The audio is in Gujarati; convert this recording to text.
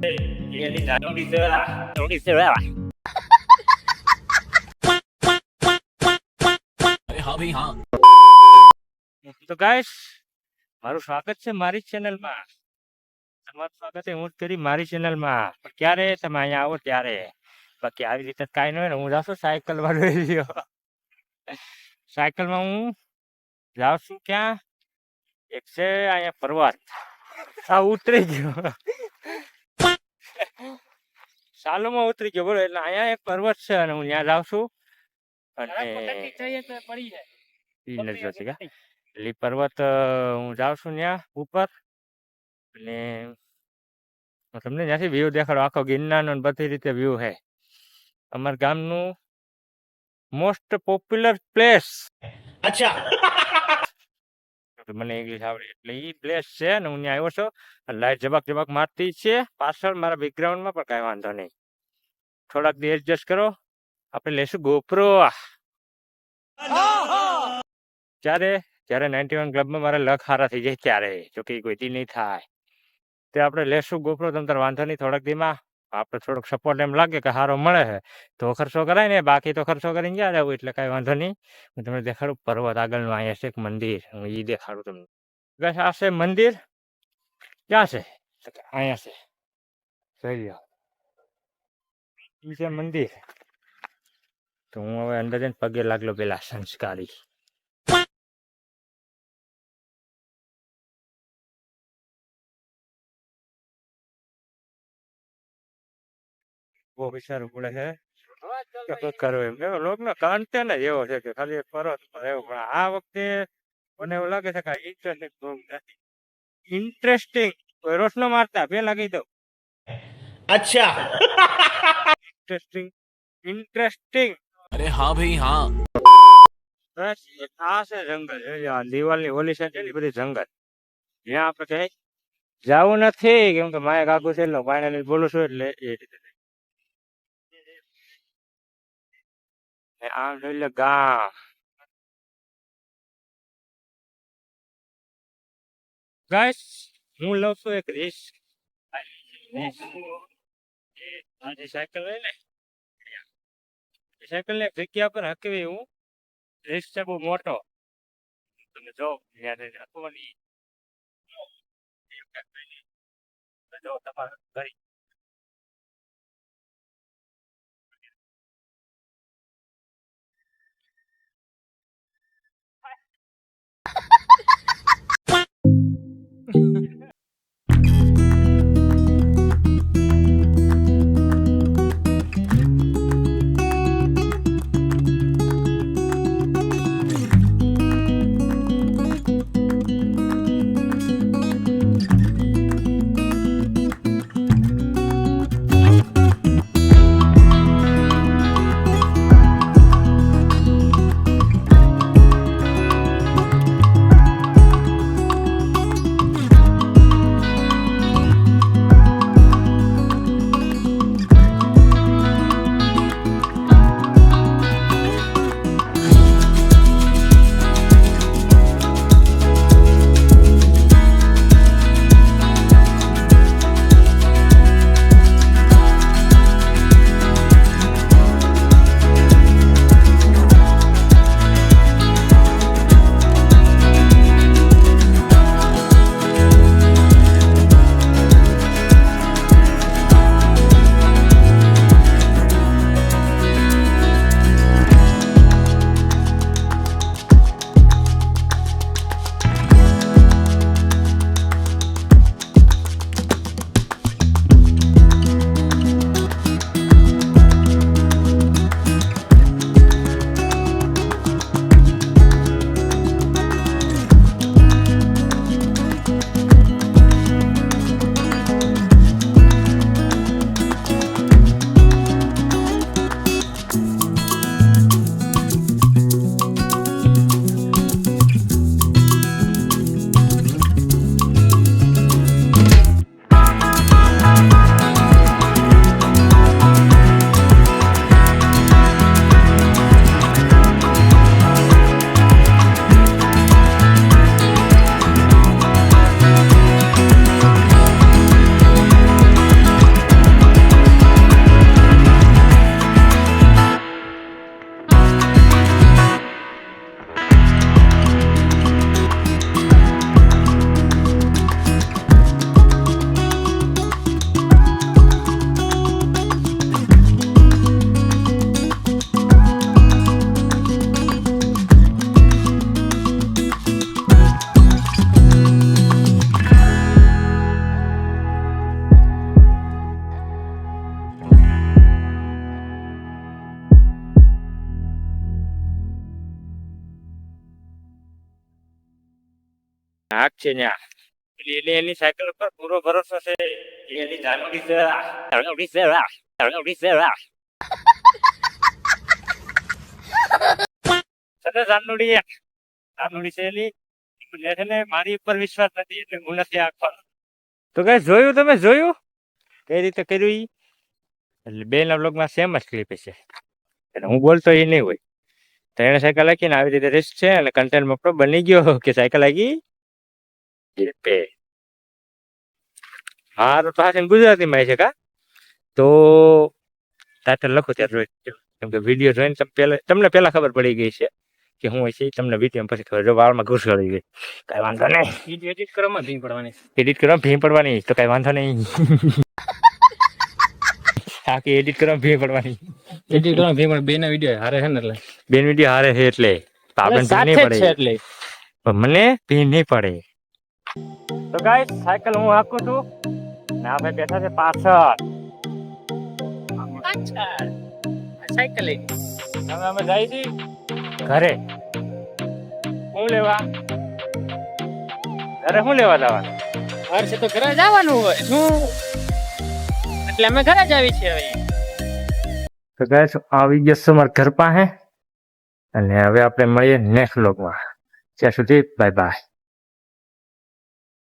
हाँ भाई हाँ। તો ગાઈસ મારું સ્વાગત છે મારી ચેનલમાં. તમારું સ્વાગત છે હું જ કરી મારી ચેનલમાં. પણ ક્યારે તમે અહીંયા આવો ત્યારે. બાકી આવી રીતે કાંઈ ન હોય ને હું જાઉં છું સાયકલ વાળો એરિયો. સાયકલમાં હું જાઉં છું ક્યાં એક છે અહીંયા પર્વત. આ ઉતરી ગયો. સાલોમાં ઉતરી ગયો બોલો એટલે અહીંયા એક પર્વત છે અને હું ત્યાં જાઉં છું. અને એટલે પર્વત હું જાઉં છું ત્યાં ઉપર અને હું તમને ત્યાંથી વ્યૂ દેખાડો આખો ગિરનારનો ને બધી રીતે વ્યૂ છે. અમારા ગામનું મોસ્ટ પોપ્યુલર પ્લેસ. अच्छा મને ઇંગ્લિશ આવડે એટલે એ પ્લેસ છે ને હું ત્યાં આવ્યો છું. લાઈટ ઝબક ઝબક મારતી છે પાછળ મારા બેકગ્રાઉન્ડમાં પણ કાંઈ વાંધો નહીં. થોડાક દી એડજસ્ટ કરો. આપણે લેશું ગોપ્રો. જ્યારે 91 ક્લબમાં મારા લક હારા થઈ જાય ત્યારે જો કે કોઈ દી નહીં થાય તે આપણે લેશું ગોપ્રો. તમ તાર વાંધો નહીં થોડાક દીમાં આપણે થોડોક સપોર્ટ એમ લાગે કે સારો મળે છે તો ખર્ચો કરાય ને. બાકી તો ખર્ચો કરીને ક્યાં જવું એટલે કાંઈ વાંધો નહીં. હું તમને દેખાડું પર્વત આગળનું અહીંયા છે એક મંદિર. હું એ દેખાડું તમને. બસ આ છે મંદિર. ક્યાં છે? અહીંયા છે. જોઈ લો એ છે મંદિર. તો હું હવે અંદર જઈને પગે લાગલો પેલા સંસ્કારી. બહુ વિચારવું પડે છે કે કરવું એમ. એવો લોકનો કન્ટેન્ટ જ એવો છે કે ખાલી એક પર્વત પર એવું. પણ આ વખતે મને એવું લાગે છે કે ઇન્ટરેસ્ટિંગ રોશનો મારતા પેલા કહી દઉં. अच्छा ઇન્ટરેસ્ટિંગ ઇન્ટરેસ્ટિંગ. अरे हाँ भाई हाँ। બસ આ છે જંગલ. દિવાલની ઓલી સાઈડ છે ને બધી જંગલ. જ્યાં આપણે કઈ જવું નથી કેમ કે માયક આગું છે એટલે ફાઇનલી બોલું છું એટલે એ રીતે. આમ જોઈ લે ગામ. ગાઈસ હું લઉં છું એક રિસ્ક. સાયકલ લઈ ને સાયકલ ને જગ્યા પર હકવી હું. રિસ્ક છે બહુ મોટો. તમે જો તમારે ઘરે હાક છે ન્યા એની સાયકલ પર પૂરો ભરોસો છે. એની જાનવડી છે જાનવડી છે જાનવડી છે સદા જાનવડી જાનવડી છે એની છે ને મારી ઉપર વિશ્વાસ નથી એટલે હું નથી આખો. તો કઈ જોયું તમે જોયું કઈ રીતે કર્યું ઈ એટલે બે ના બ્લોગમાં સેમ જ ક્લિપ છે એટલે હું બોલતો એ નહીં હોય. તો એને સાયકલ હાકીને આવી રીતે રિસ્ક છે અને કન્ટેન્ટ મોકલો બની ગયો કે સાયકલ હાકી પે. હા તો પાછળ ગુજરાતીમાં છે કા તો ટાઇટલ લખો ત્યારે જોઈ કેમ કે વિડીયો જોઈને તમને પહેલા ખબર પડી ગઈ છે કે હું છે તમને વિડીયો પછી ખબર જો વાળમાં ઘૂસ ગળી ગઈ કઈ વાંધો નહીં. એડિટ કરવામાં ભીમ પડવાની એડિટ કરવામાં ભીમ પડવાની તો કઈ વાંધો નહીં. હા કે એડિટ કરવામાં ભીમ પડવાની એડિટ કરવામાં ભીમ પડે. બે ના વિડીયો હારે છે ને એટલે બે વિડીયો હારે છે એટલે આપણે ભીમ નહીં પડે એટલે પણ મને ભીમ નહીં પડે. તો ગાઈસ સાયકલ હું હાંકું છું ને આપણે બેઠા છે પાછળ સાયકલ લઈને. હવે અમે જાય છે ઘરે. શું લેવા ઘરે શું લેવા જવાનું હર્ષ તો ઘરે જવાનું હોય શું એટલે અમે ઘરે જ આવી છીએ હવે. તો ગાઈસ આવી ગયો છું મારા ઘર પાસે અને હવે આપણે મળીએ નેક્સ્ટ વ્લોગમાં. ત્યાં સુધી બાય બાય.